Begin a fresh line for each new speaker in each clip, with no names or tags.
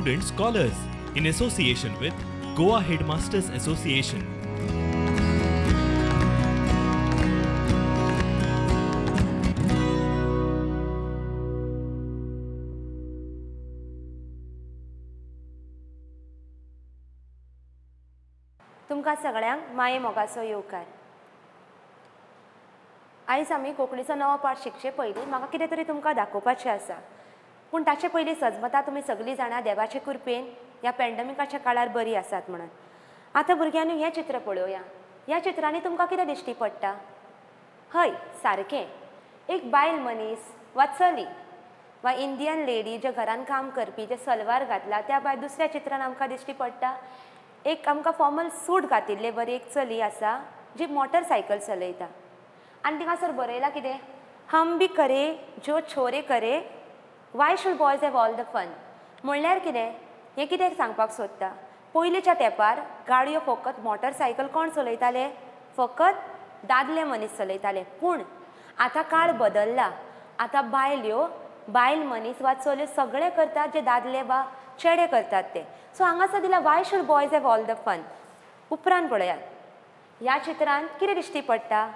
Student Scholars in association with Goa Headmasters Association.
तुमकां सगळ्यांक माये मोगाचो येवकार. आयज आमी कोंकणीचो नवो पाठ शिकचे पयलीं म्हाका कितें तरी तुमकां दाखोवपाचें आसा. पूण ताचे पयलीं सजमता तुमी सगळीं जाणां देवाचे कृपेन ह्या पॅन्डेमिकाच्या काळार बरी आसात म्हणून. आतां भुरग्यांनी हें चित्र पळोवया. ह्या चित्रांनी तुमकां कितें दिश्टी पडटा? हय, सारकें. एक बायल मनीस वा चली वा इंडियन लेडी जे घरान काम करपी जे सलवार घातला त्या भायर दुसऱ्या चित्रान आमकां दिश्टी पडटा एक आमकां फॉर्मल सूट घातिल्ले बरी एक चली आसा जी मोटरसायकल चलयता. आनी थिंगासर बरयलां कितें? हम भी करे जो छोरे करे why should boys have all the fun. म्हणल्यार कितें? हें कितें सांगपाक सोदता? पयलींच्या तेंपार गाडयो फकत मोटरसायकल कोण चलयताले? फकत दादले मनीस चलयताले. पूण आतां काळ बदलला. आतां बायल मनीस वा चल्यो सगळें करतात जे दादले वा चेडे करतात ते. सो हांगासर दिला why should boys have all the fun. उपरांत पळयात. ह्या चित्रांत कितें दिश्टी पडटा?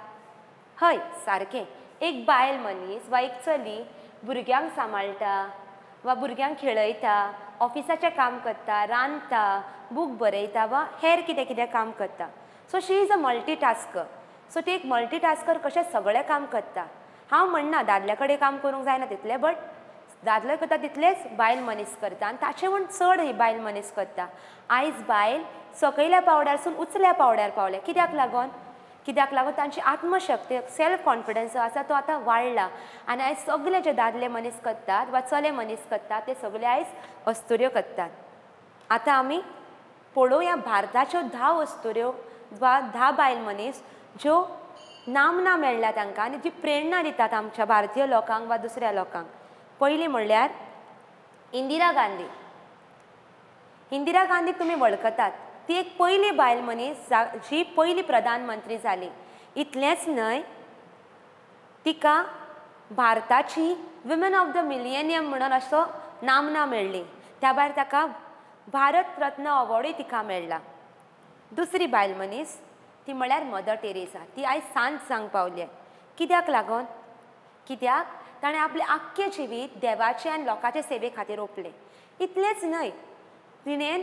हय, सारकें. एक बायल मनीस वा एक चली भुरग्यांक सांबाळटा वा भुरग्यांक खेळयता, ऑफिसाचें काम करता, रांदता, बूक बरयता वा हेर कितें कितें काम करता. So she is a multitasker. So ती एक मल्टीटास्कर कशें सगळें काम करता. हांव म्हणना दादल्या कडेन काम करूंक जायना तितलें, बट दादलो करता तितलेंच बायल मनीस करता आनी ताचे म्हूण चड ही बायल मनीस करता. आयज बायल सकयल्या पावड्यारसून उचल्या पावड्यार पावले. कित्याक लागून? कित्याक लागून तांची आत्मशक्ती सेल्फ कॉन्फिडन्स जो आसा तो आतां वाडला. आनी आयज सगळे जे दादले मनीस करतात वा चले मनीस करतात ते सगळे आयज अस्तुऱ्यो करतात. आतां आमी पळोवया भारताच्यो 10 अस्तुऱ्यो वा 10 बायल मनीस ज्यो नामना मेळ्ळ्या तांकां आनी जी प्रेरणा दितात आमच्या भारतीय लोकांक वा दुसऱ्या लोकांक. पयली म्हणल्यार इंदिरा गांधी. इंदिरा गांधीक तुमी वळखतात. ती एक पयली बायल मनीस जी पयली प्रधानमंत्री जाली. इतलेंच न्हय, तिका भारताची विमन ऑफ द मिलियनियम म्हणून असो नामना मेळ्ळी. त्या भायर ताका भारत रत्न अवॉर्डूय तिका मेळ्ळा. दुसरी बायल मनीस ती म्हळ्यार मदर टेरेसा. ती आयज सांज जावंक पावली. कित्याक लागून? कित्याक ताणें आपलें आख्खें जिवीत देवाचे आनी लोकांचे सेवे खातीर ओंपलें. इतलेंच न्हय, तिणें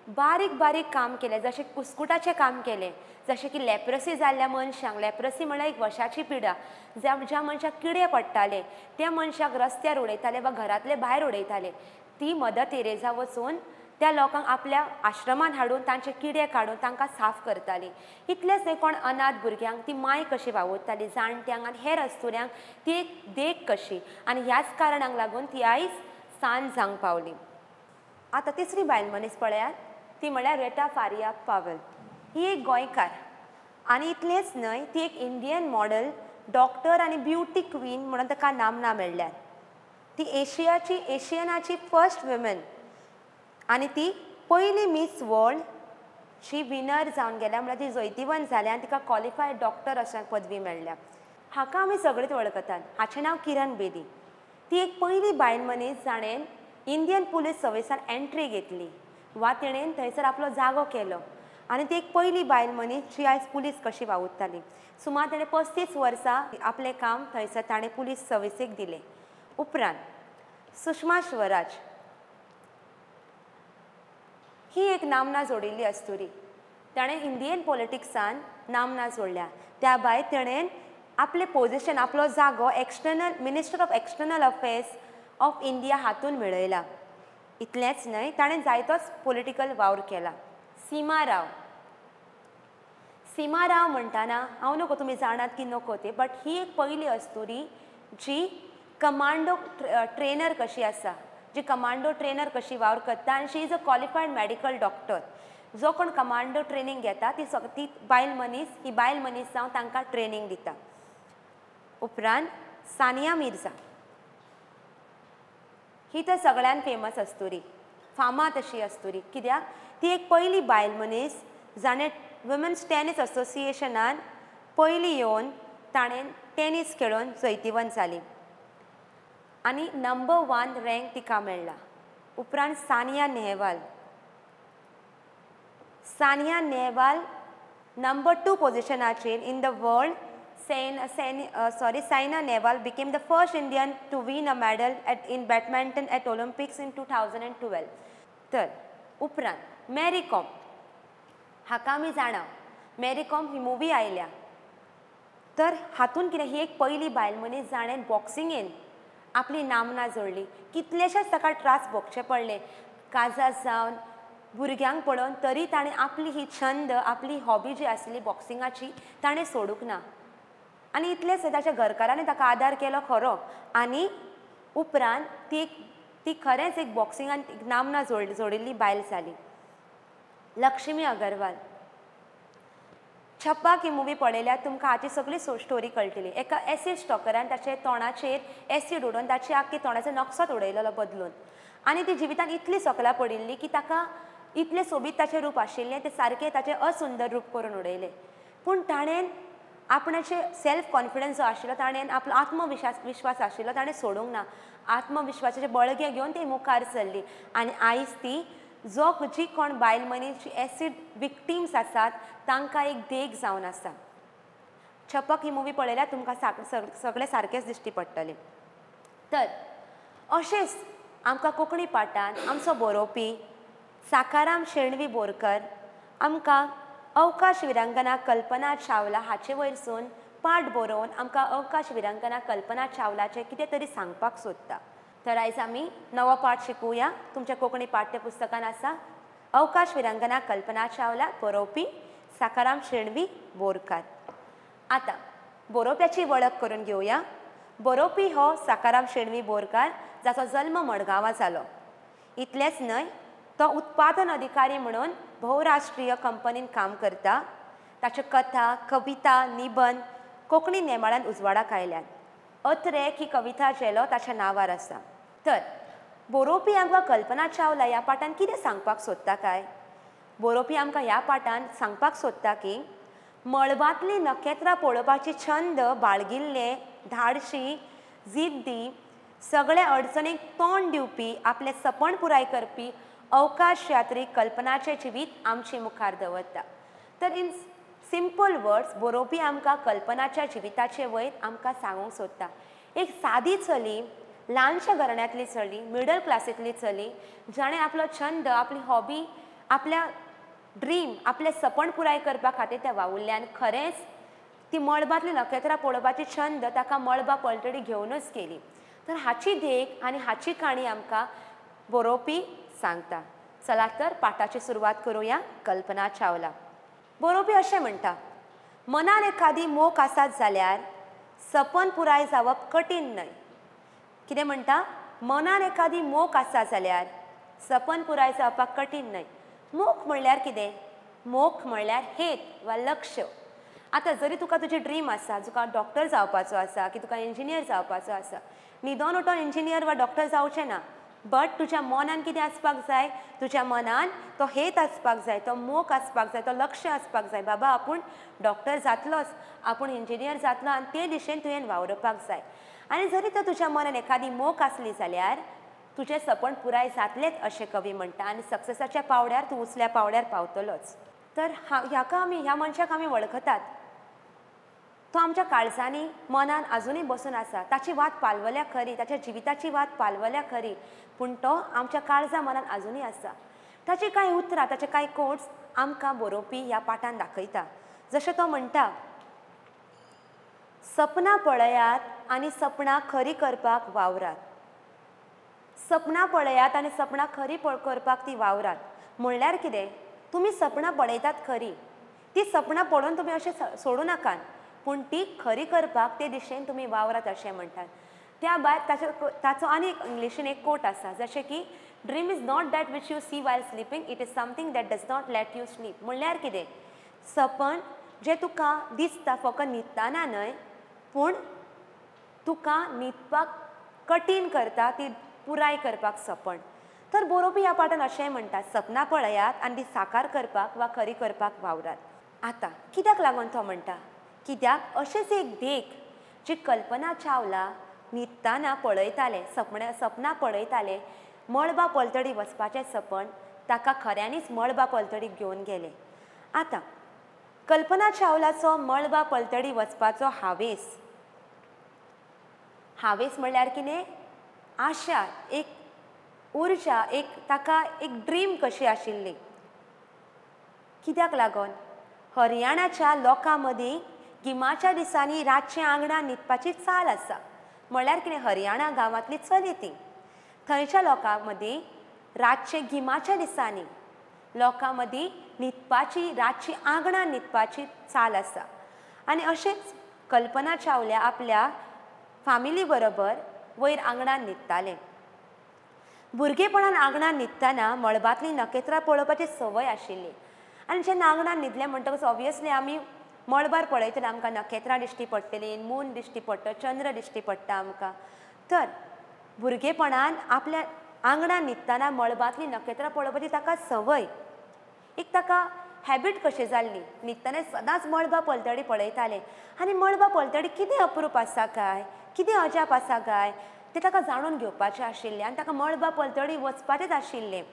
बारीक बारीक काम केलें. जशें कुस्कुटाचें काम केलें. जशें की लेप्रोसी जाल्ल्या मनशांक, लेप्रोसी म्हळ्यार एक वशाची पिडा, ज्या मनशाक किडे पडटाले त्या मनशाक रस्त्यार उडयताले वा घरांतले भायर उडयताले. ती मदर तेरेसा वचून त्या लोकांक आपल्या आश्रमान हाडून तांचे किडे काडून तांकां साफ करताली. इतलेंच न्हय, कोण अनाथ भुरग्यांक ती माय कशी वावुरताली, जाणट्यांक आनी हेर अस्तुऱ्यांक ती एक देख कशी. आनी ह्याच कारणाक लागून ती आयज सांज जावंक पावली. आतां तिसरी बायल मनीस पळयात. ती म्हळ्यार रेटा फारिया पावेल. ही एक गोंयकार आनी इतलेंच न्हय, ती एक इंडियन मॉडल, डॉक्टर आनी ब्युटी क्वीन म्हणून ताका नामना मेळ्ळ्या. ती एशियनाची फर्स्ट विमन आनी ती पयली मिस वर्ल्ड शी विनर जावन गेल्या. म्हळ्यार ती जैतिवंत जाल्या आनी तिका क्वॉलिफायड डॉक्टर अशें पदवी मेळ्ळ्या. हाका आमी सगळींच वळखतात. हाचें नांव किरण बेदी. ती एक पयली बायल मनीस जाणें इंडियन पुलीस सर्विसान एंट्री घेतली वा तिणें थंयसर आपलो जागो केलो. आनी ती एक पयली बायल मनीस जी आयज पुलीस कशी वावुरताली. सुमार तिणें 35 वर्सां आपलें काम थंयसर ताणें पुलीस सर्विसेक दिलें. उपरांत सुषमा स्वराज ही एक नामना जोडिल्ली अस्तुरी. ताणें इंडियन पॉलिटिक्सान नामना जोडल्या. त्या भायर तिणें आपलें पोजिशन, आपलो जागो minister of external affairs of India हातून मेळयला. इतलेंच न्हय, ताणें जायतोच पॉलिटिकल वावर केला. सीमा राव म्हणटाना हांव नकळो तुमी जाणात की नकळो तें, बट ही एक पयली अस्तुरी जी कमांडो ट्रेनर कशी आसा, जी कमांडो ट्रेनर कशी वावर करता. आनी she is a qualified medical doctor. जो कोण कमांडो ट्रेनिंग घेता ती बायल मनीस जावन तांकां ट्रेनिंग दिता. उपरांत सानिया मिर्झा ही तर सगळ्यान फेमस अस्तुरी, फामाद अशी अस्तुरी. कित्याक ती एक पयली बायल मनीस जाणें वुमन्स टेनीस असोसिएशनान पयली येवन ताणें टेनीस खेळून जैतिवंत जाली. आनी नंबर 1 रँक तिका मेळ्ळा. उपरांत सानिया नेहवाल नंबर 2 पोझिशनाचेर in the world. Saina Nehwal became the first Indian to win a medal in badminton at Olympics in 2012. तर उपरांत मॅरी कॉम हाका आमी जाणा मॅरी कॉम ही मुवी आयल्या. तर हातून कितें ही एक पयली बायल मनीस जाणें बॉक्सिंगेन आपली नामना जोडली. कितलेशेच ताका त्रास भोगचे पडले, काजार जावन भुरग्यांक पळोवन, तरी ताणें आपली ही छंद आपली हॉबी जी आसली बॉक्सिंगाची ताणें सोडूंक ना. आनी इतलेंच ताच्या घरकारांनी ताका आदार केलो खरो. आनी उपरांत ती खरेंच एक बॉक्सिंगान नामना जोडिल्ली बायल जाली. लक्ष्मी अगरवाल छप्पाक ही मुवी पळयल्यार तुमकां हाची सगळी स्टोरी कळटली. एका एसीड स्टॉकरान ताचे तोंडाचेर एसीड उडोवन ताची आख्खी तोंडाचो नक्सोच उडयलेलो बदलून. आनी ती जिवितांत इतली सकला पडिल्ली की ताका इतलें सोबीत ताचें रूप आशिल्लें तें सारकें ताचें असुंदर रूप करून उडयलें. पूण ताणें आपणाचे सेल्फ कॉन्फिडन्स जो आशिल्लो, ताणें आपलो आत्मविश्वास आशिल्लो ताणें सोडूंक ना. आत्मविश्वासाचे बळगे घेवन ती मुखार सरली. आनी आयज ती जी कोण बायल मनीस जी एसीड विक्टिम्स आसात तांकां एक देख जावन आसा. छपक ही मुवी पळयल्यार तुमकां सगळें सारकेंच दिश्टी पडटलें. तर अशेंच आमकां कोंकणी पाठांत आमचो बरोवपी साकाराम शेणवी बोरकर आमकां अवकाश विरांगना कल्पना चावला हाचे वयरसून पाठ बरोवन आमकां अवकाश विरांगना कल्पना चावलाचें कितें तरी सांगपाक सोदता. तर आयज आमी नवो पाठ शिकुया. तुमच्या कोंकणी पाठ्यपुस्तकान आसा अवकाश विरांगना कल्पना चावला, बरोवपी साकाराम शेणवी बोरकार. आतां बरोवप्याची वळख करून घेवया. बरोवपी हो साकाराम शेणवी बोरकार, जाचो जल्म मडगांवां जालो. इतलेंच न्हय, तो उत्पादन अधिकारी म्हणून भोवराष्ट्रीय कंपनीन काम करता. ताच्यो कथा, कविता, निबंध कोंकणी नेमाळ्यान उजवाडाक आयल्यात. अत्रेक ही कविता जेलो ताच्या नांवार आसा. तर बरोवपी आमकां कल्पना चावला ह्या पाठांत कितें सांगपाक सोदता काय? बरोवपी आमकां ह्या पाठांत सांगपाक सोदता की मळबांतलीं नखेत्रां पळोवपाची छंद बाळगिल्ले, धाडशी, जिद्दी, सगळ्या अडचणीक तोंड दिवपी, आपलें सपन पुराय करपी अवकाश यात्री कल्पनाचें जिवीत आमचे मुखार दवरता. तर इन सिंपल वर्ड्स बरोवपी आमकां कल्पनाच्या जिविताचे वयर आमकां सांगूंक सोदता. एक सादी चली, ल्हानशा घराण्यांतली चली, मिडल क्लासींतली चली, जाणें आपलो छंद, आपली हॉबी, आपल्या ड्रीम, आपलें सपन पुराय करपा खातीर त्या वावुरल्यान खरेंच ती मळबांतली नखेत्रां पळोवपाची छंद ताका मळबा पलतडी घेवनूच केली. तर हाची देख आनी हाची काणी आमकां बरोवपी सांगता. चला तर पाठाची सुरवात करुया. कल्पना चावला. बरोवपी अशें म्हणटा, मनान एखादी मोख आसात जाल्यार सपन पुराय जावप कठीण न्हय. कितें म्हणटा? मनान एखादी मोख आसा जाल्यार सपन पुराय जावपाक कठीण न्हय. मोख म्हणल्यार कितें? मोख म्हणल्यार हेत वा लक्ष्य. आतां जरी तुका तुजी ड्रीम आसा, तुका डॉक्टर जावपाचो आसा की तुका इंजिनियर जावपाचो आसा, न्हिदोन उठोन इंजिनियर वा डॉक्टर जावचें ना. बट तुज्या मनान कितें आसपाक जाय? तुज्या मनान तो हेत आसपाक जाय, तो मोख आसपाक जाय, तो लक्ष्य आसपाक जाय. बाबा आपूण डॉक्टर जातलोच, आपूण इंजिनियर जातलो आनी ते दिशेन तुवें वावरपाक जाय. आनी जरी तर तुज्या मनान एखादी मोख आसली जाल्यार तुजें सपन पुराय जातलेंच अशें कवी म्हणटा. आनी सक्सेसाच्या पावड्यार तूं उंचल्या पावड्यार पावतलोच. तर ह्या मनशाक आमी वळखतात. तो आमच्या काळजांनी मनान आजुनूय बसून आसा. ताची वाट पालवल्या खरी, ताच्या जिविताची वाट पालवल्या खरी, पूण तो आमच्या काळजा मनान आजुनूय आसा. ताची कांय उतरां, ताचे कांय कोट्स आमकां बरोवपी ह्या पाठांत दाखयता. जशें तो म्हणटा, सपनां पळयात आनी सपनां खरीं करपाक वावरात. सपनां पळयात आनी सपनां खरीं करपाक ती वावरात. म्हणल्यार कितें? तुमी सपनां पळयतात खरीं, ती सपनां पळोवन तुमी अशें सोडूं नाकात, पूण ती खरीं करपाक ते दिशेन तुमी वावरात अशें म्हणटात. त्या भायर ताचो आनी इंग्लिशीन एक कोट आसा, जशें की dream is not that which you see while sleeping, it is something that does not let you sleep. म्हणल्यार कितें? सपन जें तुका दिसता फकत न्हिदतना न्हय, पूण तुका न्हिदपाक कठीण करता, ती पुराय करपाक सपन. तर बरोवपी ह्या पाठांत अशेंय म्हणटा, सपनां पळयात आनी ती साकार करपाक वा खरीं करपाक वावरात. आतां कित्याक लागून तो म्हणटा? कित्याक अशेंच एक देख जी कल्पना चावला न्हिदतना पळयताले, सपनां पळयताले मळबा पलतडी वचपाचें सपन ताका खऱ्यांनीच मळबा पलतडीक घेवन गेलें. आतां कल्पना चावलाचो मळबा पलतडी वचपाचो हावेस म्हणल्यार कितें? आशा, एक उर्जा, एक ताका एक ड्रीम कशी आशिल्ली. कित्याक लागून? हरियाणाच्या लोकां मदीं गिमाच्या दिसांनी रातचें आंगणान न्हिदपाची चाल आसा. म्हळ्यार कितें? हरियाणा गांवांतली चली ती. थंयच्या लोकां मदीं रातचे गिमाच्या दिसांनी लोकां मदीं न्हिदपाची, रातची आंगणान न्हिदपाची चाल आसा. आनी अशेंच कल्पना चावल्या आपल्या फामिली बरोबर वयर आंगणान न्हिदतालें. भुरगेपणान आंगणान न्हिदतना मळबांतलीं नखेत्रां पळोवपाची संवय आशिल्ली. आनी जेन्ना आंगणान न्हिदलें म्हणटकच ऑब्वियसली आमी मळबार पळयतले, आमकां नखेत्रां दिश्टी पडटलीं, मून दिश्टी पडटा, चंद्र दिश्टी पडटा आमकां. तर भुरगेपणान आपल्या आंगणान न्हिदतना मळबांतलीं नखेत्रां पळोवपाची ताका संवय, एक ताका हॅबीट कशी जाल्ली. न्हिदतना सदांच मळबा पलतडी पळयतालें. आनी मळबा पलतडी कितें अप्रूप आसा काय, कितें अजाप आसा काय तें ताका जाणून घेवपाचें आशिल्लें. आनी ताका मळबा पलतडी वचपाचेंच आशिल्लें.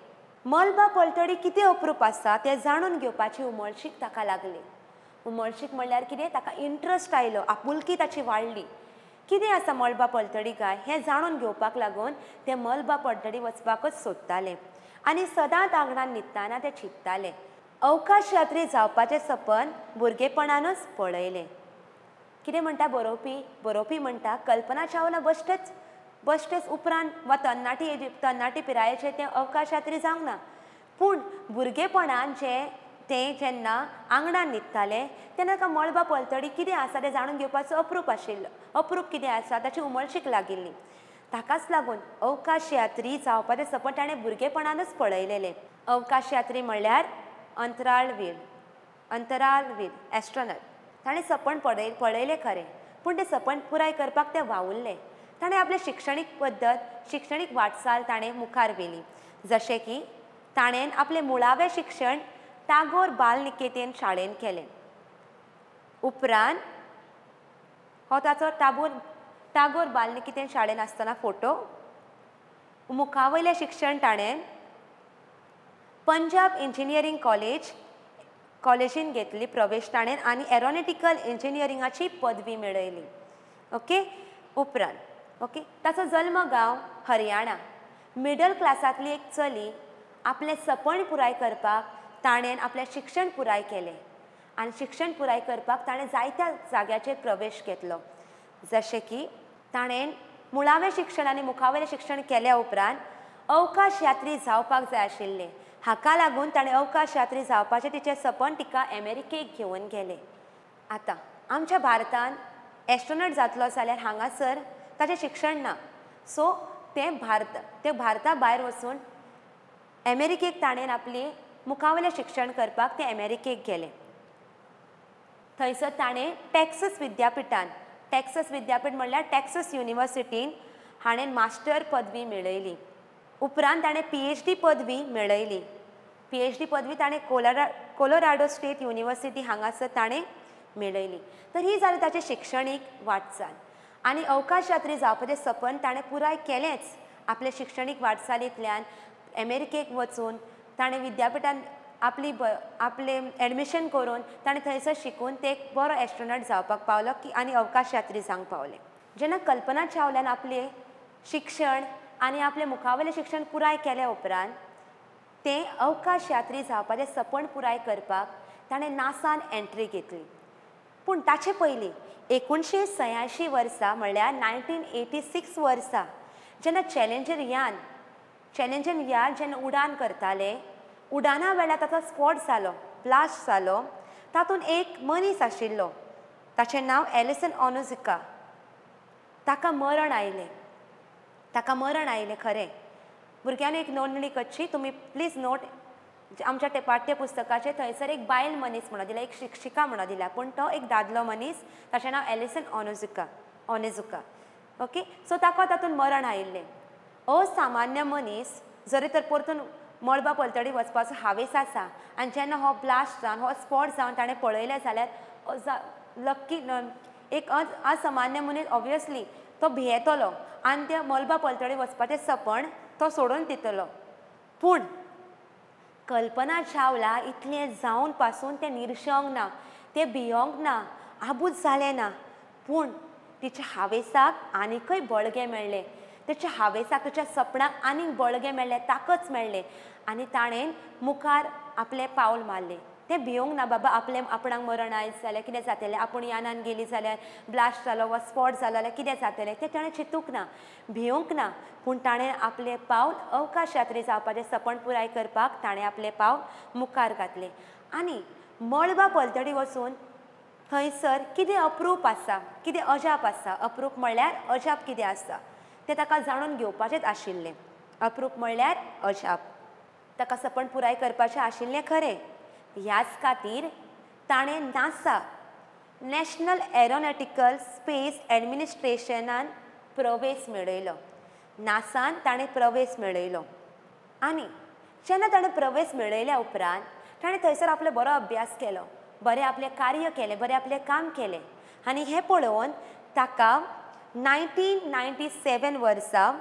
मळबा पलतडी कितें अप्रूप आसा तें जाणून घेवपाची उमळशीक ताका लागली. उमळशीक म्हणल्यार कितें? ताका इंट्रस्ट आयलो, आपुलकी ताची वाडली. कितें आसा मळबा पलतडी काय हें जाणून घेवपाक लागून तें मळबा पलतडी वचपाकच सोदतालें. आनी सदांच आंगणान न्हिदतना तें चिंत्तालें. अवकाश यात्री जावपाचें सपन भुरगेपणानूच पळयलें. कितें म्हणटा बरोवपी म्हणटा कल्पना चावला बश्टेच उपरांत वा तरणाटी पिरायेचेर तें अवकाश यात्री जावंक ना. पूण भुरगेपणान तें जेन्ना आंगणान न्हिदतालें तेन्ना ताका मळबा पलतडी कितें आसा तें जाणून घेवपाचो अप्रूप आशिल्लो. अप्रूप कितें आसा ताची उमळशीक लागिल्ली. ताकाच लागून अवकाश यात्री जावपाचें सपन ताणें भुरगेपणानूच पळयलेलें. अवकाश यात्री म्हणल्यार अंतराळवीर, एस्ट्रोनॉट. ताणें सपन पळयलें खरें, पूण तें सपन पुराय करपाक तें वावुरलें. ताणें आपलें शिक्षणीक वाटचाल ताणें मुखार व्हेली. जशें की ताणें आपलें मुळावें शिक्षण टागोर बालनिकेतन शाळेंत केलें. उपरांत हो ताचो टागोर बालनिकेतन शाळेंत आसतना फोटो. मुखावयलें शिक्षण ताणें पंजाब इंजिनियरींग कॉलेजीन घेतली प्रवेश ताणें आनी एरोनॉटिकल इंजिनियरिंगाची पदवी मेळयली. ओके. उपरांत ताचो जल्म गांव हरियाणा. मिडल क्लासांतली एक चली आपलें सपन पुराय करपाक ताणें आपलें शिक्षण पुराय केलें. आनी शिक्षण पुराय करपाक ताणें जायत्या जाग्याचेर प्रवेश घेतलो. जशें की ताणें मुळावें शिक्षण आनी मुखावेलें शिक्षण केल्या उपरांत अवकाश यात्री जावपाक जाय आशिल्लें. हाका लागून ताणें अवकाश यात्री जावपाचें तिचें सपन तिका अमेरिकेक घेवन गेलें. आतां आमच्या भारतांत एस्ट्रोनॉट जातलो जाल्यार हांगासर ताचें शिक्षण ना. सो तें भारता भायर वचून अमेरिकेक ताणें आपली मुखावेलें शिक्षण करपाक तें अमेरिकेक गेलें. थंयसर ताणें टॅक्सास विद्यापीठ म्हणल्यार टॅक्सास युनिवर्सिटीन हाणें मास्टर पदवी मेळयली. उपरांत ताणें PhD पदवी मेळयली. PhD पदवी ताणें कोलोराडो स्टेट युनिवर्सिटी हांगासर ताणें मेळयली. तर ही जाली ताचें शिक्षणीक वाटचाल. आनी अवकाश यात्री जावपाचें सपन ताणें पुराय केलेंच. आपले शिक्षणीक वाटचालींतल्यान अमेरिकेक वचून ताणें विद्यापीठान आपलें एडमिशन करून ताणें थंयसर शिकून ते एक बरो एस्ट्रोनॉट जावपाक पावलो आनी अवकाश यात्री जावंक पावलें. जेन्ना कल्पना चावल्यान आपलें शिक्षण आनी आपलें मुखावेलें शिक्षण पुराय केल्या उपरांत तें अवकाश यात्री जावपाचें सपन पुराय करपाक ताणें नासान एंट्री घेतली. पूण ताचे पयलीं 1986 वर्सा म्हणल्यार 1986 वर्सा जेन्ना चॅलेंजर यान जेन्ना उडान करतालें, उडाना वेळार ताचो स्पॉट जालो, ब्लास्ट जालो. तातूंत एक मनीस आशिल्लो, ताचें नांव एलिसन ओनोजुका. ताका मरण आयलें खरें. भुरग्यांनी एक नोंदणी करची. तुमी प्लीज नोट आमच्या पाठ्यपुस्तकाचेर थंयसर एक बायल मनीस म्हणून दिला, एक शिक्षिका म्हणून दिला, पूण तो एक दादलो मनीस, ताचें नांव एलिसन ओनोजुका. ओके. सो ताका तातूंत मरण आयिल्लें. असामान्य मनीस जरी तर परतून मळबा पलतडी वचपाचो हावेस आसा आनी जेन्ना हो ब्लास्ट जावन हो स्पॉट जावन ताणें पळयलें जाल्यार एक असामान्य मनीस ऑब्वियसली तो भियेतलो आनी त्या मळबा पलतडी वचपाचें सपन तो सोडून दितलो. पूण कल्पना चावला इतलें जावन पासून तें निर्शंग ना, तें भियोंक ना, आबूज जालें ना. पूण तिच्या हावेसाक आनीकय बळगें मेळ्ळें. तिच्या हावेसाक तिच्या सपनाक आनीक बळगें मेळ्ळें, ताकच मेळ्ळें आनी ताणें मुखार आपलें पावल मारलें. तें भियोंक ना बाबा आपणाक मरण आयज जाल्यार कितें जातलें, आपूण यानान गेली जाल्यार ब्लास्ट जालो वा स्पॉट जालो जाल्यार कितें जातलें तें ताणें चिंतूंक ना, भियोंक ना. पूण ताणें आपलें पावल अवकाश यात्री जावपाचें सपन पुराय करपाक ताणें आपलें पावल मुखार घातलें. आनी मळबा पलतडी वचून थंयसर कितें अप्रूप आसा, कितें अजाप आसा. अप्रूप म्हणल्यार अजाप कितें आसा तें ताका जाणून घेवपाचेंच आशिल्लें. अप्रूप म्हणल्यार अजाप. ताका सपन पुराय करपाचें आशिल्लें खरें. ह्याच खातीर ताणें नासा नॅशनल एरोनॉटिकल स्पेस एडमिनिस्ट्रेशनान प्रवेश मेळयलो. नासान ताणें प्रवेश मेळयलो. आनी जेन्ना ताणें प्रवेश मेळयल्या उपरांत ताणें थंयसर आपलो बरो अभ्यास केलो, बरें आपलें कार्य केलें, बरें आपलें काम केलें. आनी हें पळोवन ताका 1997 वर्सा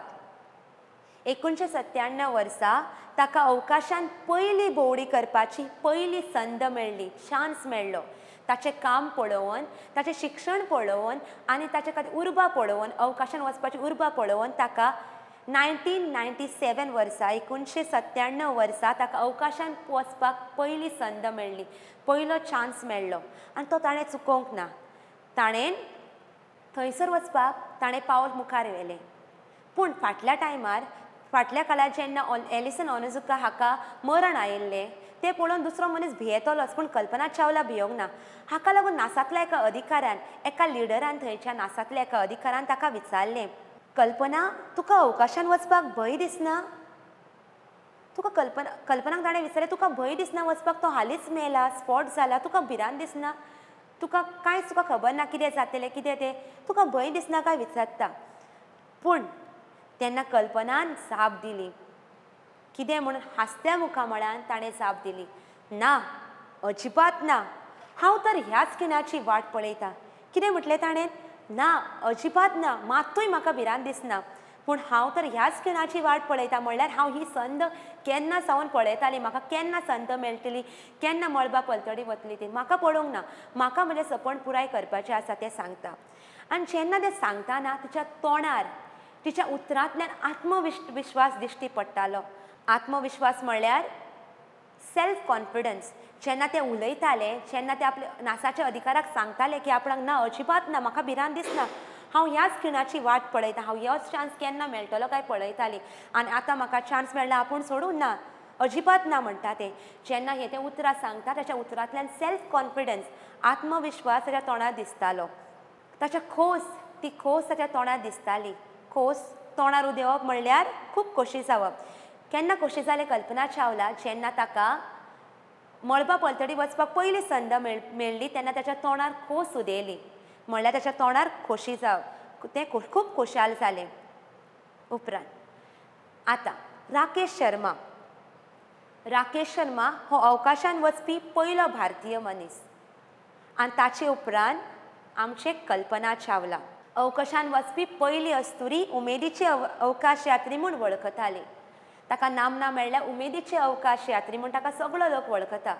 1997 वर्सा ताका अवकाशान पयली भोंवडी करपाची पयली संद मेळ्ळी, चान्स मेळ्ळो. ताचें काम पळोवन, ताचें शिक्षण पळोवन आनी ताचे खातीर उर्बा पळोवन, अवकाशान वचपाची उर्बा पळोवन ताका 1997 वर्सा 1997 वर्सा ताका अवकाशान वचपाक पयली संद मेळ्ळी, पयलो चान्स मेळ्ळो. आनी तो ताणें चुकोवंक ना. ताणें थंयसर वचपाक ताणें पावल मुखार व्हेलें. पूण फाटल्या काळार जेन्ना एलिसन ओनिजुका हाका मरण आयिल्लें तें पळोवन दुसरो मनीस भियेतलोच, पूण कल्पना चावला भियोंक ना. हाका लागून नासांतल्या एका अधिकाऱ्यान, एका लिडरान, थंयच्या नासांतल्या एका अधिकाऱ्यान ताका विचारलें, कल्पना तुका अवकाशान वचपाक भंय दिसना? तुका कल्पनाक ताणें विचारलें तुका भंय दिसना वचपाक? तो हालींच मेला, स्पॉट जाला, तुका भिरांत दिसना? तुका खबर ना कितें जातलें कितें तें? तुका भंय दिसना काय विचारता. पूण तेन्ना कल्पनान जाप दिली. कितें म्हणून हांसत्या मुखामळान ताणें जाप दिली, ना, अजिबात ना, हांव तर ह्याच खिणाची वाट पळयतां. कितें म्हटलें ताणें? ना, अजिबात ना, मात्तूय म्हाका भिरांत दिसना. पूण हांव तर ह्याच खिणाची वाट पळयतां. म्हणल्यार हांव ही संद केन्ना सावन पळयताली, म्हाका केन्ना संद मेळटली, केन्ना मळबा पलतडी वतली ती म्हाका पळोवंक ना. म्हाका म्हजें सपन पुराय करपाचें आसा तें सांगता. आनी जेन्ना तें सांगतना तिच्या तोंडार, तिच्या उतरांतल्यान आत्मविश्वास दिश्टी पडटालो. आत्मविश्वास म्हणल्यार सेल्फ कॉन्फिडन्स. जेन्ना ते उलयताले, जेन्ना ते आपल्या नासाच्या अधिकाराक सांगताले की आपणाक ना, अजिबात ना, म्हाका भिरांत दिसना, हांव ह्याच खिणाची वाट पळयतां, हांव ह्योच चान्स केन्ना मेळटलो काय पळयताली आनी आतां म्हाका चान्स मेळ्ळा, आपूण सोडून ना, अजिबात ना म्हणटा ते. जेन्ना हे उतरां सांगता ताच्या उतरांतल्यान सेल्फ कॉन्फिडन्स, आत्मविश्वास ताच्या तोंडार दिसतालो. ताच्या ती खोस ताच्या तोंडार दिसताली. खोस तोंडार उदेवप म्हणल्यार खूब खोशी जावप. केन्ना खोशी जालें कल्पना चावला? जेन्ना ताका मळबा पलतडी वचपाक पयली संद मेळ्ळी तेन्ना ताच्या तोंडार खोस उदेली. म्हणल्यार ताच्या तोंडार खोशी जावप, तें खूब खोशाल जालें. उपरांत आतां राकेश शर्मा हो अवकाशान वचपी पयलो भारतीय मनीस. आनी ताचे उपरांत आमचे कल्पना चावला, अवकाशान वचपी पयली अस्तुरी, उमेदीची अवकाश यात्री म्हूण वळखताली. ताका नामना मेळ्ळ्या उमेदीचे अवकाश यात्री म्हूण ताका सगळो लोक वळखता.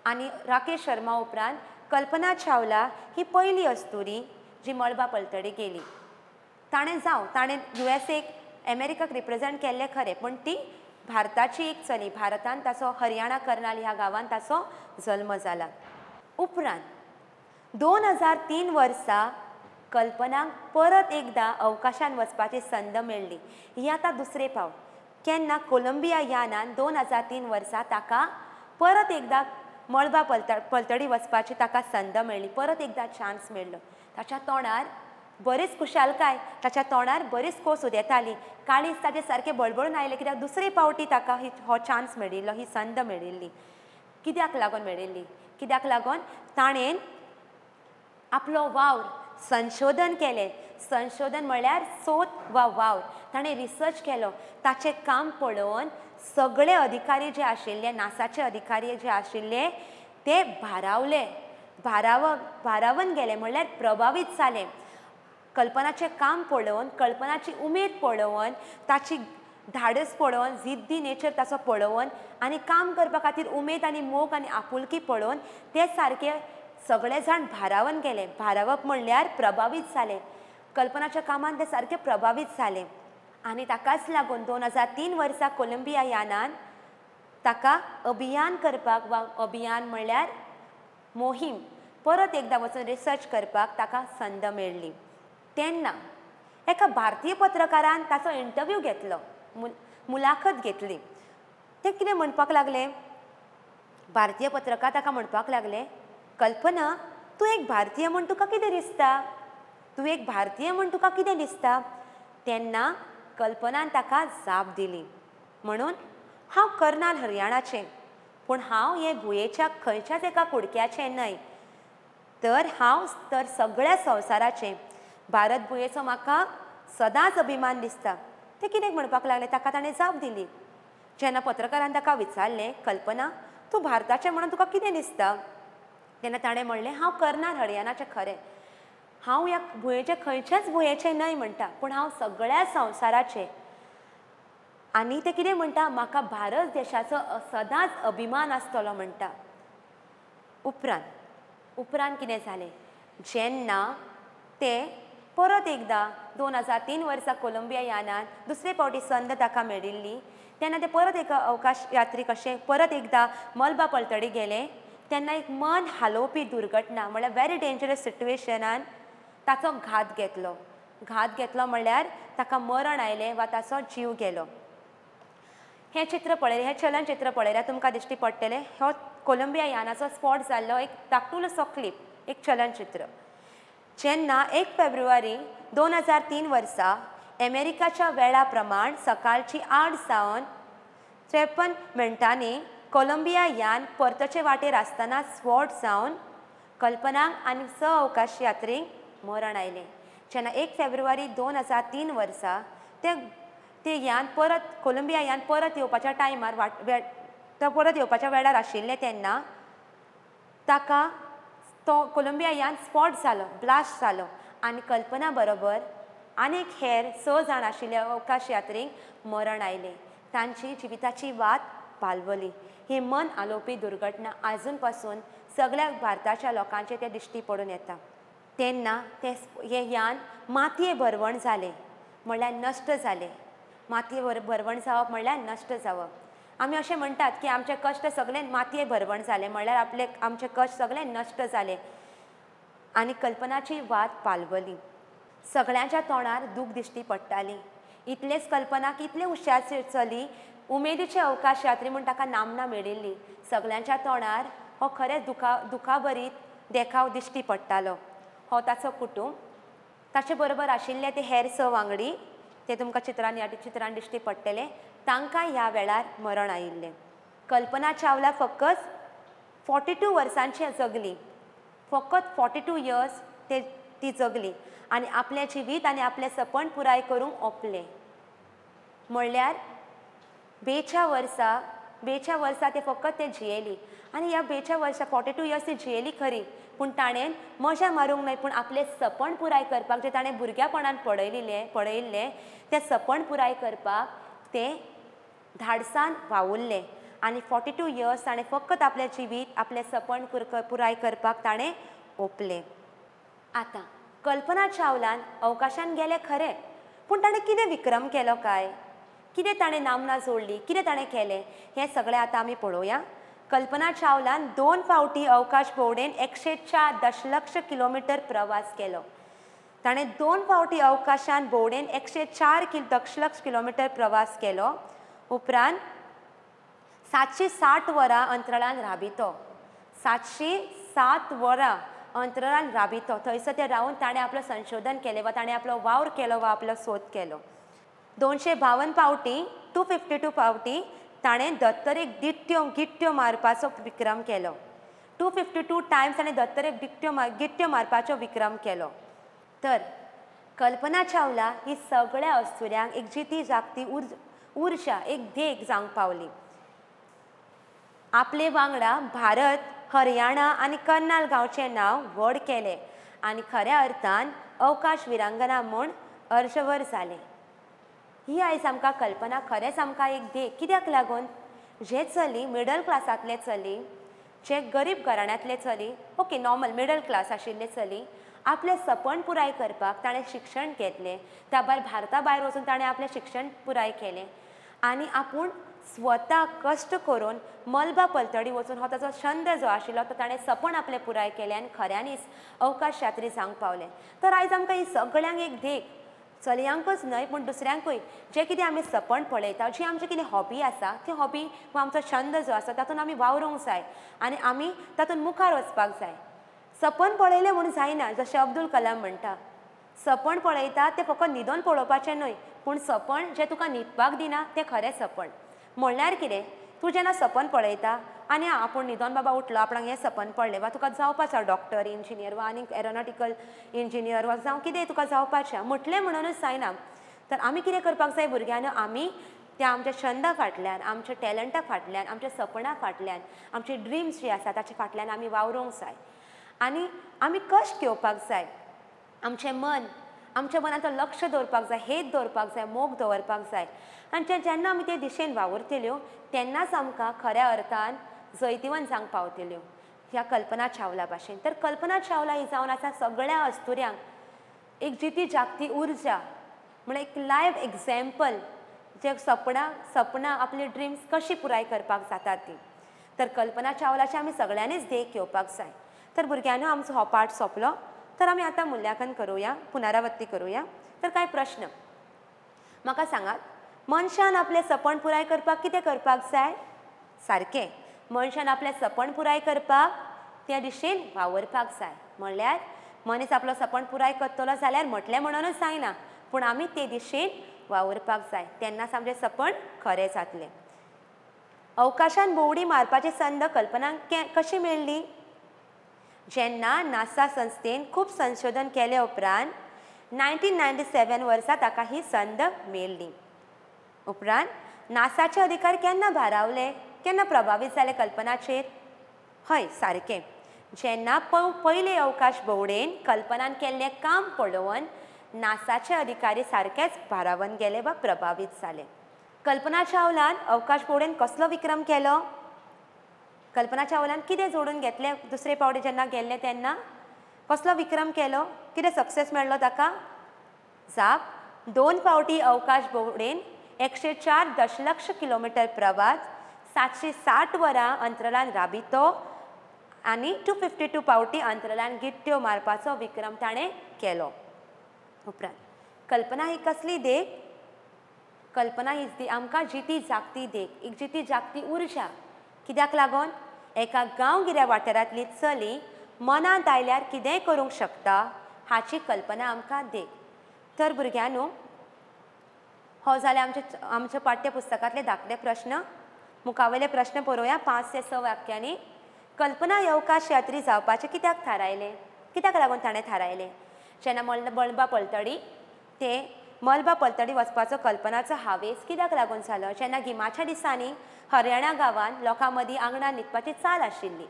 आनी राकेश शर्मा उपरांत कल्पना चावला ही पयली अस्तुरी जी मळबा पलतडी गेली. ताणें USA अमेरिकाक रिप्रेझेंट केल्लें खरें, पूण ती भारताची एक चली. भारतांत ताचो हरियाणा कर्नाल ह्या गांवांत ताचो जल्म जाला. उपरांत 2003 वर्सा कल्पनाक परत एकदां अवकाशान वचपाची संद मेळ्ळी. ही आतां दुसरें फावट. केन्ना कोलंबिया यानान 2003 वर्सा ताका परत एकदां मळबा पलतडी वचपाची ताका संद मेळ्ळी, परत एकदां चान्स मेळ्ळो. ताच्या तोंडार बरीच खुशालकाय, ताच्या तोंडार बरीच खोस उदेताली. काळीज ताचें सारकें बळबळून आयलें, कित्याक दुसरे फावटी ताका हो चान्स मेळिल्लो, ही संद मेळिल्ली. कित्याक लागून मेळिल्ली? कित्याक लागून ताणें आपलो वावर संशोधन केलें. संशोधन म्हणल्यार सोद वा वावर. ताणें रिसर्च केलो. ताचें काम पळोवन सगळे अधिकारी जे आशिल्ले, नासाचे अधिकारी जे आशिल्ले ते भारावन गेले, म्हणल्यार प्रभावीत जाले. कल्पनाचें काम पळोवन, कल्पनाची उमेद पळोवन, ताची धाडस पळोवन जिद्दी नेचर ताचो पळोवन आनी काम करपा खातीर उमेद आनी मोग आनी आपुलकी पळोवन ते सारके सगळे जाण भारावन गेले. भारावप म्हणल्यार प्रभावीत जाले. कल्पनाच्या कामान ते सारके प्रभावीत जाले आनी ताकाच लागून 2003 वर्सा कोलंबिया यानान ताका अभियान करपाक वा अभियान म्हणल्यार मोहीम परत एकदा वचून रिसर्च करपाक ताका संद मेळ्ळी. तेन्ना एका भारतीय पत्रकारान ताचो इंटरव्यू घेतलो, मुलाखत घेतली. ते कितें म्हणपाक लागले, भारतीय पत्रकार ताका म्हणपाक लागले, कल्पना तूं एक भारतीय म्हूण तुका कितें दिसता, तूं एक भारतीय म्हूण तुका कितें दिसता. तेन्ना कल्पनान ताका जाप दिली, म्हणून हांव कर्नाल हरियाणाचें, पूण हांव हे भुंयेच्या खंयच्याच एका कुडक्याचें न्हय, तर हांव तर सगळ्या संवसाराचें. भारत भुंयेचो म्हाका सदांच अभिमान दिसता. ते कितें म्हणपाक लागले, ताका ताणें जाप दिली. जेन्ना पत्रकारान ताका विचारलें, कल्पना तूं भारताचें म्हणून तुका कितें दिसता, तेन्ना ताणें म्हणलें, हांव कर्नाल हरियाणाचें खरें, हांव ह्या भुंयेचे खंयच्याच भुंयेचें न्हय म्हणटा, पूण हांव सगळ्या संवसाराचें. आनी ते कितें म्हणटा, म्हाका भारत देशाचो सदांच अभिमान आसतलो म्हणटा. उपरांत कितें जालें, जेन्ना ते परत एकदा 2003 वर्सा कोलंबिया यानान दुसरे फावटी संद ताका मेळिल्ली, तेन्ना ते परत एका अवकाश यात्रीक अशें परत एकदा मलबा पलतडी गेले. तेन्ना एक मन हालोवपी दुर्घटना म्हणल्यार वेरी डेंजरस सिट्युएशनान ताचो घात घेतलो म्हणल्यार ताका मरण आयलें वा ताचो जीव गेलो. हें चित्र पळयलें, हें चलनचित्र पळयल्यार तुमकां दिश्टी पडटलें, हो कोलंबिया यानाचो स्पॉट जाल्लो एक धाकटुलोसो क्लिप, एक चलनचित्र. जेन्ना 1 फेब्रुवारी 2003 वर्सा अमेरिकाच्या वेळा प्रमाण सकाळची 8 सावन 53 मिनटांनी कोलंबिया यान परतचे वाटेर आसतना स्फोट जावन कल्पनाक आनी अवकाश यात्रीक मरण आयलें. जेन्ना 1 फेब्रुवारी 2003 वर्सा ते यान परत कोलंबिया यान परत येवपाच्या टायमार तो परत येवपाच्या वेळार आशिल्लें तेन्ना ताका तो कोलंबिया यान स्पॉट जालो, ब्लास्ट जालो आनी कल्पना बरोबर आनीक हेर 6 जाण आशिल्ले अवकाश यात्रीक मरण आयलें. तांची जिविताची वाट पालवली. ही मन आलोवपी दुर्घटना आजून पासून सगळ्या भारताच्या लोकांचे ते दिश्टी पडून येता. तेन्ना हे यान मातये भरवण जालें म्हणल्यार नश्ट जालें. मातये भरवण जावप म्हणल्यार नश्ट जावप. आमी अशें म्हणटात की आमचे कश्ट सगळे मातये भरवण जाले म्हणल्यार आमचे कश्ट सगळे नश्ट जाले आनी कल्पनाची वाट पालवली. सगळ्यांच्या तोंडार दूख दिश्टी पडटाली. इतलेच कल्पनाक इतले हुशार चली, उमेदीचे अवकाश यात्री म्हूण ताका नामना मेळिल्ली. सगळ्यांच्या तोंडार हो खरेंच दुखाभरीत देखाव दिश्टी पडटालो. हो ताचो कुटुंब, ताचे बरोबर आशिल्ले ते हेर 6 वांगडी, ते तुमकां चित्रान दिश्टी पडटले, तांकां ह्या वेळार मरण आयिल्लें. कल्पना चावला फकत 42 वर्सांची जगली. फकत 42 इयर्स ती जगली आनी आपलें जिवीत आनी आपलें सपन पुराय करूंक ओंपलें. म्हणल्यार 42 वर्सां ते फकत ते जियेली आनी ह्या 42 वर्सां 42 इयर्स ती जियेली खरी, पूण ताणें मजा मारूंक न्हय, पूण आपलें सपन पुराय करपाक जें ताणें भुरग्यापणान पळयिल्लें तें सपन पुराय करपाक तें धाडसान वावुरलें आनी 42 इयर्स ताणें फकत आपलें जिवीत आपलें सपन पुराय करपाक ताणें ओंपलें. आतां कल्पना चावलान अवकाशान गेलें खरें, पूण ताणें कितें विक्रम केलो काय, कितें ताणें नामना जोडली, कितें ताणें केलें, हें सगळें आतां आमी पळोवया. कल्पना चावलान 2 फावटी अवकाश भोंवडेन 104 दशलक्ष किलोमिटर प्रवास केलो. ताणें 2 फावटी अवकाशान भोंवडेन 104 दशलक्ष किलोमिटर प्रवास केलो. उपरांत 760 वरां अंतराळान राबितो. 707 वरां अंतराळान राबितो. थंयसर ते रावन ताणें आपलो संशोधन केलें वा ताणें आपलो वावर केलो वा आपलो सोद केलो. 252 फावटी 252 फावटी ताणें धत्तरेक गिट्ट्यो मारपाचो विक्रम केलो. 252 टायम्स ताणें धत्तरेक गिट्ट्यो मारपाचो विक्रम केलो. तर कल्पना चावला ही सगळ्या अस्तुऱ्यांक एक जिती जागती उर्जा, एक देग जावंक पावली. आपले वांगडा भारत, हरियाणा आनी कर्नाल गांवचें नांव व्हड केलें आनी खऱ्या अर्थान अवकाश विरांगना म्हूण अर्जवर जालें. ही आयज आमकां कल्पना खरेंच आमकां एक देख कित्याक लागून जे चली मिडल क्लासांतले चली जे गरीब घराण्यांतले चली ओके नॉर्मल मिडल क्लास आशिल्ले चली आपलें सपन पुराय करपाक ताणें शिक्षण घेतलें त्या भायर भारता भायर वचून ताणें आपलें शिक्षण पुराय केलें आनी आपूण स्वता कश्ट करून मलबा पलतडी वचून हो ताचो छंद जो आशिल्लो तो ताणें सपन आपलें पुराय केलें आनी खऱ्यांनीच अवकाश यात्री जावंक पावलें तर आयज आमकां ही सगळ्यांक एक देख चलयांकूच न्हय पूण दुसऱ्यांकूय जें कितें आमी सपन पळयता जी आमची कितें हॉबी आसा ती हॉबी वा आमचो छंद जो आसा तातूंत आमी वावरूंक जाय आनी आमी तातूंत मुखार वचपाक जाय सपन पळयलें म्हूण जायना जशें अब्दुल कलाम म्हणटा सपन पळयता तें फकत न्हिदोन पळोवपाचें न्हय पूण सपन जें तुका न्हिदपाक दिना तें खरें सपन म्हणल्यार कितें तूं जेन्ना सपन पळयता आनी आपूण न्हिदोन बाबा उठलो आपणाक हें सपन पडलें वा तुका जावपाचो डॉक्टर इंजिनियर वा आनीक एरोनॉटिकल इंजिनियर वा जावं कितें तुका जावपाचें म्हटलें म्हणूनच जायना तर आमी कितें करपाक जाय भुरग्यांनी आमी त्या आमच्या छंदा फाटल्यान आमच्या टॅलंटा फाटल्यान आमच्या सपना फाटल्यान आमचे ड्रिम्स जे आसा ताचे फाटल्यान आमी वावरूंक जाय आनी आमी कश्ट घेवपाक जाय आमचें मन आमच्या मनांत लक्ष दवरपाक जाय हेत दवरपाक जाय मोग दवरपाक जाय आनी जेन्ना आमी ते दिशेन वावुरतल्यो तेन्नाच आमकां खऱ्या अर्थान जैतिवंत जावंक पावतल्यो ह्या कल्पना चावला भाशेन तर कल्पना चावला ही जावन आसा सगळ्या अस्तुऱ्यांक एक जिती जागती उर्जा म्हळ्यार एक लायव्ह एग्जाम्पल जे सपना आपली ड्रिम्स कशी पुराय करपाक जाता ती तर कल्पना चावलाची आमी सगळ्यांनीच देख घेवपाक जाय तर भुरग्यांनो आमचो हो पाठ सोंपलो तर आमी आतां मुल्यांकन करुया पुनरावृत्ती करुया तर कांय प्रश्न म्हाका सांगात मनशान आपलें सपन पुराय करपाक कितें करपाक जाय सारकें मनशान आपलें सपन पुराय करपाक त्या दिशेन वावरपाक जाय म्हणल्यार मनीस आपलो सपन पुराय करतलो जाल्यार म्हटलें म्हणूनच जायना पूण आमी ते दिशेन वावरपाक जाय तेन्नाच आमचें सपन खरें जातलें अवकाशान भोंवडी मारपाची संद कल्पनांक कशी मेळ्ळी जेन्ना नासा संस्थेन खूब संशोधन केले उपरांत 1997 वर्सा ताका ही संद मेळ्ळी उपरांत नासाचे अधिकारी केन्ना भारावले केन्ना प्रभावीत जाले कल्पनाचेर हय सारकें जेन्ना पयले अवकाश भोंवडेन कल्पनान केल्लें काम पळोवन नासाचे अधिकारी सारकेच भारावन गेले वा प्रभावीत जाले कल्पना चावलान अवकाश भोंवडेन कसलो विक्रम केलो कल्पना चावलान कितें जोडून घेतलें दुसरे पावटी जेन्ना गेल्लें तेन्ना कसलो विक्रम केलो कितें सक्सेस मेळ्ळो ताका जाप 2 पावटी अवकाश भोंवडेन 104 दशलक्ष किलोमीटर प्रवास 760 वरां अंतराळान राबितो आनी 252 पावटी अंतराळान गिट्ट्यो मारपाचो विक्रम ताणें केलो उपरांत कल्पना ही कसली देख कल्पना ही आमकां जिती जागती देख एक जिती जागती उर्जा कित्याक लागून एका गांवगिऱ्या वाठारांतली चली मनांत आयल्यार कितेंय करूंक शकता हाची कल्पना आमकां देख तर भुरग्यांनो हो जाले आमच्या पाठ्यपुस्तकांतले धाकटे प्रश्न मुखावयले प्रश्न पळोवया 5 ते 6 वाक्यांनी कल्पना अवकाश यात्री जावपाचें कित्याक थारायलें कित्याक लागून ताणें थारायलें जेन्ना मलबा पलतडी ते मलबा पलतडी वचपाचो कल्पनाचो हावेस कित्याक लागून जालो जेन्ना गिमाच्या दिसांनी हरियाणा गांवांत लोकां मदीं आंगणान न्हिदपाची चाल आशिल्ली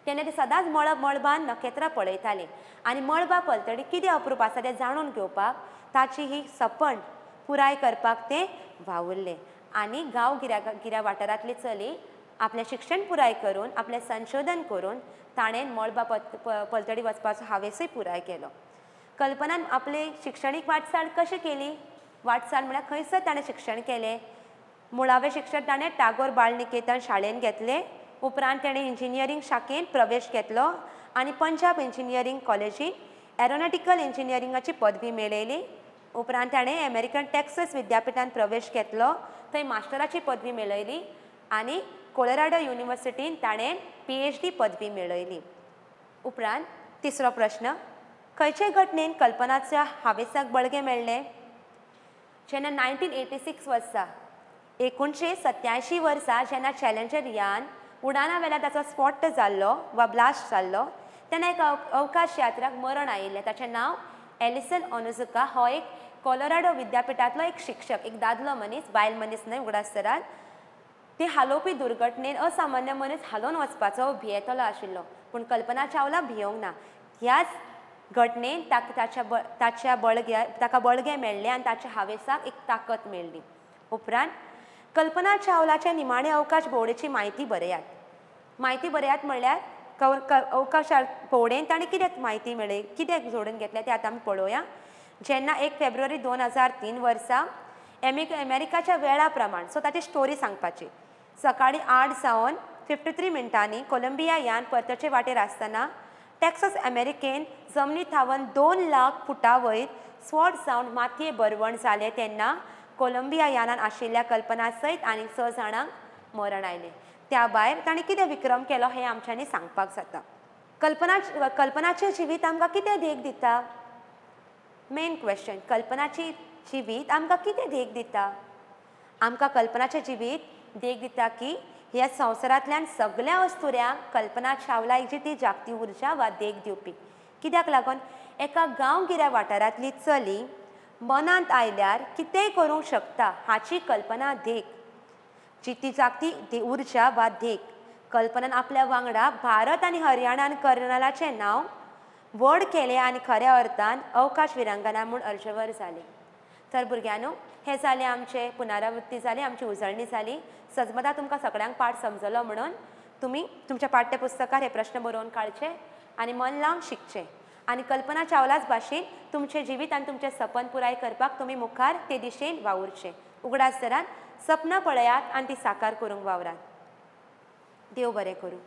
तेन्ना ते सदांच मळबान नखेत्रां पळयताले आनी मळबा पलतडी कितें अप्रूप आसा तें जाणून घेवपाक ताची ही सपन पुराय करपाक ते वावुरले आनी गिऱ्या वाठारांतली चली आपलें शिक्षण पुराय करून आपलें संशोधन करून ताणें मळबा पलतडी वचपाचो हावेसूय पुराय केलो कल्पनान आपली शिक्षणीक वाटचाल कशी केली वाटचाल म्हळ्यार खंयसर ताणें शिक्षण केलें मुळावें शिक्षण ताणें टागोर बाळ निकेतन शाळेंत घेतलें उपरांत ताणें इंजिनियरींग शाखेंत प्रवेश घेतलो आनी पंजाब इंजिनियरींग कॉलेजींत एरोनॉटिकल इंजिनियरिंगाची पदवी मेळयली उपरांत ताणें अमेरिकन टॅक्सास विद्यापिठांत प्रवेश घेतलो थंय मास्टराची पदवी मेळयली आनी कोलोराडो युनिवर्सिटींत ताणें PhD पदवी मेळयली उपरांत तिसरो प्रश्न खंयचे घटनेन कल्पनाच्या हावेसाक बळगें मेळ्ळें जेन्ना 1986 वर्सा 1987 वर्सा जेन्ना चॅलेंजर यान उडाना वेल्यान ताचो स्पॉट जाल्लो वा ब्लास्ट जाल्लो तेन्ना एक अवकाश यात्राक मरण आयिल्लें ताचें नांव एलिसन ओनुजुका हो एक कोलोराडो विद्यापिठांतलो एक शिक्षक एक दादलो मनीस बायल मनीस न्हय उगडासतरान ते हालोवपी दुर्घटनेन असामान्य मनीस हालोवन वचपाचो भियेतलो आशिल्लो पूण कल्पना चावला भियोंक ना ह्याच घटनेन ताका बळगे मेळ्ळे आनी ताच्या हावेसाक एक ताकद मेळ्ळी. उपरांत कल्पना चावलाचे निमाणे अवकाश भोंवडेची म्हायती बरयात. म्हायती बरयात म्हणल्यार अवकाश भोंवडेन ताणें कितें म्हायती मेळ्ळी, कितें जोडून घेतलें तें आतां आमी पळोवया. जेन्ना 1 फेब्रुवारी 2003 वर्सा अमेरिकाच्या वेळा प्रमाण सो ताची स्टोरी सांगपाची सकाळीं 8 जावन 53 मिनटांनी कोलंबिया यान परतचे वाटेर आसतना टॅक्सास अमेरिकेन जमनी थावन 2 लाख फुटां वयर स्वॉट जावन मातये बरवण जालें तेन्ना कोलंबिया यानान आशिल्ल्या कल्पना सयत आनी 6 जाणांक मरण आयलें. त्या भायर ताणें कितें विक्रम केलो हें आमच्यांनी सांगपाक जाता. कल्पनाचें जिवीत आमकां कितें देख दिता? मेन क्वेश्चन, कल्पनाची जिवीत आमकां कितें देख दिता? आमकां कल्पनाचें जिवीत देख दिता की ह्या संवसारांतल्यान सगळ्या वस्तुऱ्यांक कल्पना चावला जी ती जागती उर्जा वा देख दिवपी. कित्याक लागून एका गांवगिऱ्या वाठारांतली चली मनांत आयल्यार कितेंय करूंक शकता हाची कल्पना देख जी ती जागती उर्जा वा देख. कल्पनान आपल्या वांगडा भारत आनी हरियाणान कर्नलाचें नांव व्हड केलें आनी खऱ्या अर्थान अवकाश विरांगना म्हूण अर्जवर जालें. तर भुरग्यांनो, हें जालें आमचें पुनरावृत्ती जाली, आमची उजळणी जाली. सजमता तुमकां सगळ्यांक पाठ समजलो म्हणून तुमी तुमच्या पाठ्यपुस्तकार हे प्रश्न बरोवन काडचे आनी मन लावन शिकचे आनी कल्पना चावलाच भाशेन तुमचें जिवीत आनी तुमचें सपन पुराय करपाक तुमी मुखार ते दिशेन वावुरचें. उगडास दरान सपनां पळयात आनी ती साकार करूंक वावरात. देव बरें करूं.